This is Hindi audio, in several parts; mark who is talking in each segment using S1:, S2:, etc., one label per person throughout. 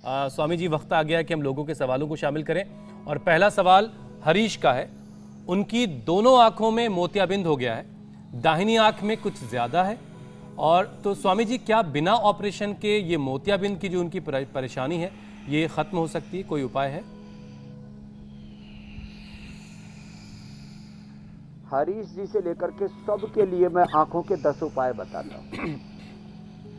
S1: स्वामी जी, वक्त आ गया है कि हम लोगों के सवालों को शामिल करें। और पहला सवाल हरीश का है। उनकी दोनों आंखों में मोतियाबिंद हो गया है, दाहिनी आंख में कुछ ज्यादा है। और तो स्वामी जी, क्या बिना ऑपरेशन के ये मोतियाबिंद की जो उनकी परेशानी है ये खत्म हो सकती है? कोई उपाय है?
S2: हरीश जी से लेकर के सबके लिए मैं आंखों के 10 उपाय बताता हूँ।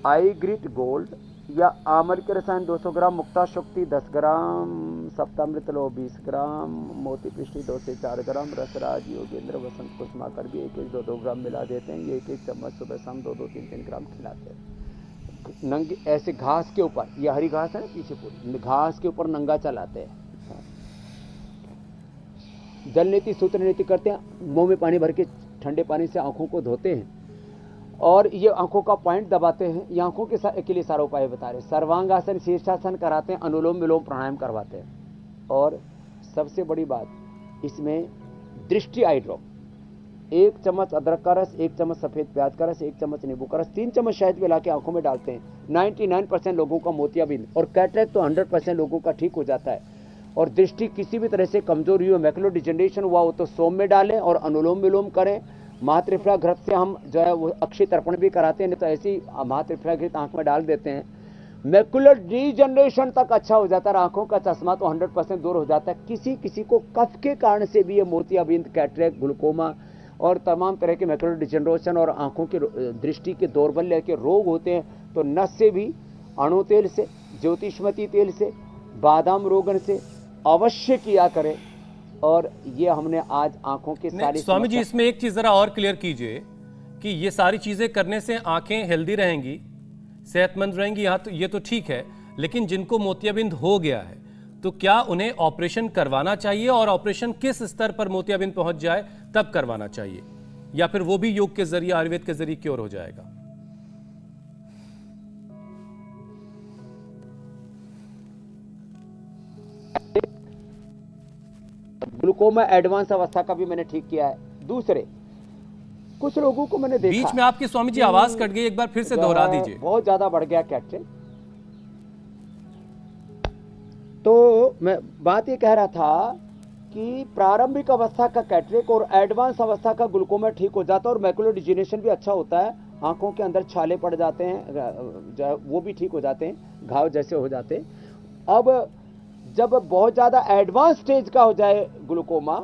S2: आई ग्रिट गोल्ड या आमल के रसायन 200 ग्राम, मुक्ता शक्ति 10 ग्राम, सप्तामृत लो 20 ग्राम, मोती पिष्टी 2 से 4 ग्राम, रसराज योगेंद्र वसंत कुसुमाकर भी 1-1, 2-2 ग्राम मिला देते हैं। ये 1-1 चम्मच सुबह शाम 2-2, 3-3 ग्राम खिलाते हैं। नंगे ऐसे घास के ऊपर, ये हरी घास है ना पीछे पूरी, घास के ऊपर नंगा चलाते हैं। जल नीति सूत्र नीति करते हैं, मुंह में पानी भर के ठंडे पानी से आंखों को धोते हैं और ये आंखों का पॉइंट दबाते हैं। ये आंखों के लिए सारा उपाय बता रहे हैं। सर्वांगासन, शीर्षासन कराते हैं, अनुलोम विलोम प्राणायाम करवाते हैं। और सबसे बड़ी बात इसमें दृष्टि आई ड्रॉप, 1 चम्मच अदरक का रस, 1 चम्मच सफेद प्याज का रस, 1 चम्मच नींबू का रस, 3 चम्मच शहद मिला के आंखों में डालते हैं। 99% लोगों का मोतियाबिंद और कैटरेक्ट तो 100% लोगों का ठीक हो जाता है। और दृष्टि किसी भी तरह से कमजोर हुई हो, मैकुलर डिजेनरेशन हुआ हो तो सोम में डालें और अनुलोम विलोम करें। महात्रिफला घृत से हम जो है वो अक्षय तर्पण भी कराते हैं, नहीं तो ऐसे ही महात्रिफला घृत आंख में डाल देते हैं। मैकुलर डिजेनरेशन तक अच्छा हो जाता है, आंखों का चश्मा तो 100% दूर हो जाता है। किसी को कफ के कारण से भी ये मोतियाबिंद, कैटरेक्ट, ग्लूकोमा और तमाम तरह के मैकुलर डिजेनरेशन और आंखों की दृष्टि के दौर्बल्य के रोग होते हैं तो नस से भी, अणु तेल से, ज्योतिष्मती तेल से, बादाम रोगन से अवश्य किया करें। और ये हमने आज आंखों के सारी
S1: स्वामी जी, इसमें एक चीज जरा और क्लियर कीजिए कि ये सारी चीजें करने से आंखें हेल्दी रहेंगी, सेहतमंद रहेंगी, यहाँ तो ये तो ठीक है, लेकिन जिनको मोतियाबिंद हो गया है तो क्या उन्हें ऑपरेशन करवाना चाहिए? और ऑपरेशन किस स्तर पर मोतियाबिंद पहुंच जाए तब करवाना चाहिए, या फिर वो भी योग के जरिए, आयुर्वेद के जरिए क्योर हो जाएगा?
S2: ग्लूकोमा एडवांस अवस्था का भी मैंने ठीक किया है। दूसरे कुछ लोगों को मैंने देखा,
S1: बीच में आपकी स्वामी जी आवाज कट गई, एक बार फिर से दोहरा दीजिए।
S2: बहुत ज्यादा बढ़ गया कैटरेक्ट। तो मैं बात ये कह रहा था कि प्रारंभिक अवस्था का कैटरेक्ट और एडवांस अवस्था का ग्लूकोमा ठीक हो जाता है और मैकुलर डिजेनरेशन भी अच्छा होता है। आंखों के अंदर छाले पड़ जाते हैं, वो भी ठीक हो जाते हैं, घाव जैसे हो जाते हैं। अब जब बहुत ज्यादा एडवांस स्टेज का हो जाए ग्लूकोमा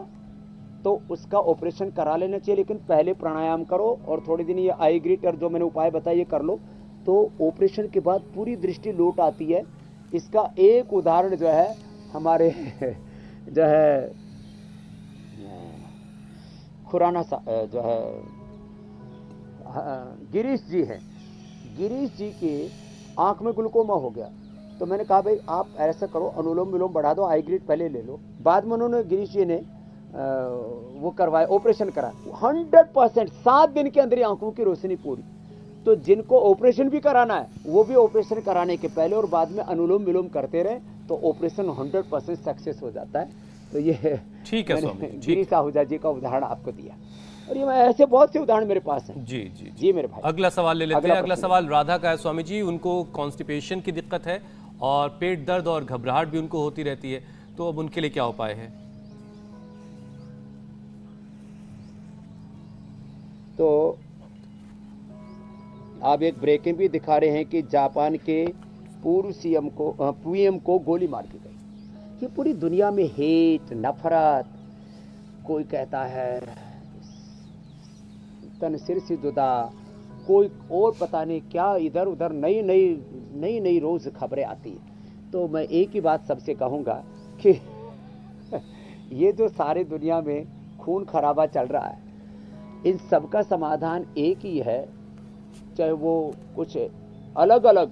S2: तो उसका ऑपरेशन करा लेना चाहिए, लेकिन पहले प्राणायाम करो और थोड़े दिन ये आई ग्रिट और जो मैंने उपाय बताया ये कर लो तो ऑपरेशन के बाद पूरी दृष्टि लौट आती है। इसका एक उदाहरण जो है हमारे जो है खुराना जो है गिरीश जी हैं, गिरीश जी की आंख में ग्लूकोमा हो गया तो मैंने कहा भाई आप ऐसा करो, अनुलोम विलोम बढ़ा दो, आई ग्रिड पहले ले लो। बाद में उन्होंने, गिरीश जी ने वो करवाया, ऑपरेशन करा 100%, 7 दिन के अंदर ही आंखों की रोशनी पूरी। तो जिनको ऑपरेशन भी कराना है वो भी ऑपरेशन कराने के पहले और बाद में अनुलोम विलोम करते रहे तो ऑपरेशन 100% सक्सेस हो जाता है। तो ये
S1: ठीक है स्वामी,
S2: गिरीश आहूजा जी का उदाहरण आपको दिया और ये ऐसे बहुत से उदाहरण मेरे पास हैं।
S1: जी जी
S2: जी मेरे भाई,
S1: अगला सवाल ले लेते हैं। अगला सवाल राधा का है। स्वामी जी, उनको कॉन्स्टिपेशन की दिक्कत है और पेट दर्द और घबराहट भी उनको होती रहती है, तो अब उनके लिए क्या उपाय है?
S2: तो आप एक ब्रेकिंग भी दिखा रहे हैं कि जापान के पूर्व सीएम को, पीएम को गोली मार दी गई। ये पूरी दुनिया में हेट, नफरत, कोई कहता है तन सिर से जुदा, कोई और पता नहीं क्या, इधर उधर नई रोज खबरें आती है। तो मैं एक ही बात सबसे कहूँगा कि ये जो सारे दुनिया में खून खराबा चल रहा है, इन सब का समाधान एक ही है, चाहे वो कुछ अलग अलग,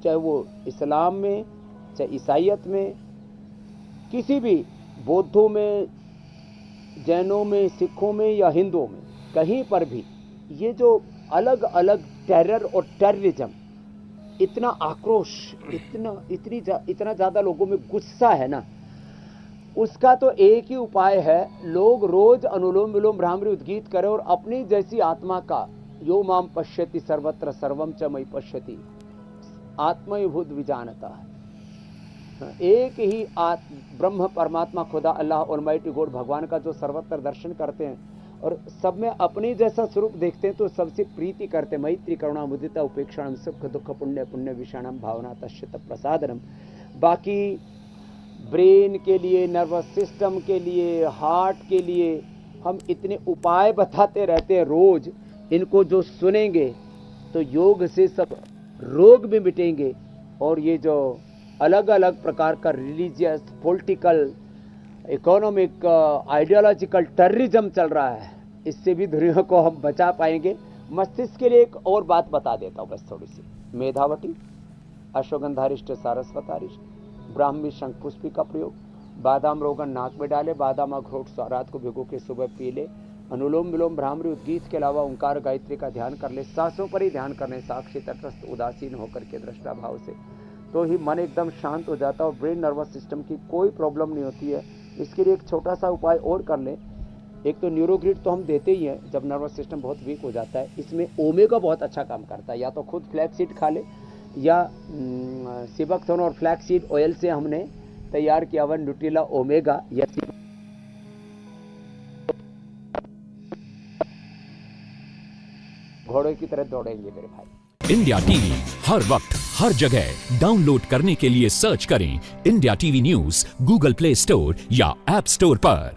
S2: चाहे वो इस्लाम में, चाहे ईसाइयत में, किसी भी बौद्धों में, जैनों में, सिखों में या हिंदुओं में, कहीं पर भी ये जो अलग अलग टेरर और टेररिज्म, इतना आक्रोश, इतना ज्यादा लोगों में गुस्सा है ना, उसका तो एक ही उपाय है, लोग रोज अनुलोम विलोम भ्रामरी उद्गीत करें और अपनी जैसी आत्मा का यो माम पश्यति सर्वत्र सर्वम च मयि पश्यति आत्मभूत विजानता, एक ही ब्रह्म परमात्मा खुदा अल्लाह ऑलमाइटी गॉड भगवान का जो सर्वत्र दर्शन करते हैं और सब में अपने जैसा स्वरूप देखते हैं तो सबसे प्रीति करते हैं। मैत्री करुणा मुदिता उपेक्षाणम सुख दुख पुण्य पुण्य विषाणम भावना तश्चित प्रसादनम। बाकी ब्रेन के लिए, नर्वस सिस्टम के लिए, हार्ट के लिए हम इतने उपाय बताते रहते हैं रोज, इनको जो सुनेंगे तो योग से सब रोग भी मिटेंगे। और ये जो अलग अलग प्रकार का religious, political, economic, ideological terrorism चल रहा है, इससे भी दुनिया को हम बचा पाएंगे। मस्तिष्क के लिए एक और बात बता देता हूँ बस थोड़ी सी। मेधावटी, अश्वगंधारिष्ट सारस्वतारिष्ट, ब्राह्मी शंखपुष्पी का प्रयोग, बादाम रोगन नाक में डाले, बादाम अखरोट रात को भिगो के सुबह पी ले, अनुलोम विलोम भ्रामरी उद्गीत के अलावा ओंकार गायत्री का ध्यान कर ले, सांसों पर ही ध्यान करने, साक्षी तटस्थ उदासीन होकर के दृष्टा भाव से, तो ही मन एकदम शांत हो जाता है और ब्रेन नर्वस सिस्टम की कोई प्रॉब्लम नहीं होती है। इसके लिए एक छोटा सा उपाय और कर लें। एक तो न्यूरोग्रिड तो हम देते ही हैं जब नर्वस सिस्टम बहुत वीक हो जाता है। इसमें ओमेगा बहुत अच्छा काम करता है। या तो खुद फ्लैक्सीड खा ले या सिबकथोन और फ्लैक्सीड ऑयल से हमने तैयार किया हुआ न्यूट्रिला ओमेगा या घोड़े की तरह दौड़ेंगे मेरे भाई।
S3: इंडिया टीवी हर वक्त हर जगह डाउनलोड करने के लिए सर्च करें India TV news Google play store या ऐप स्टोर पर।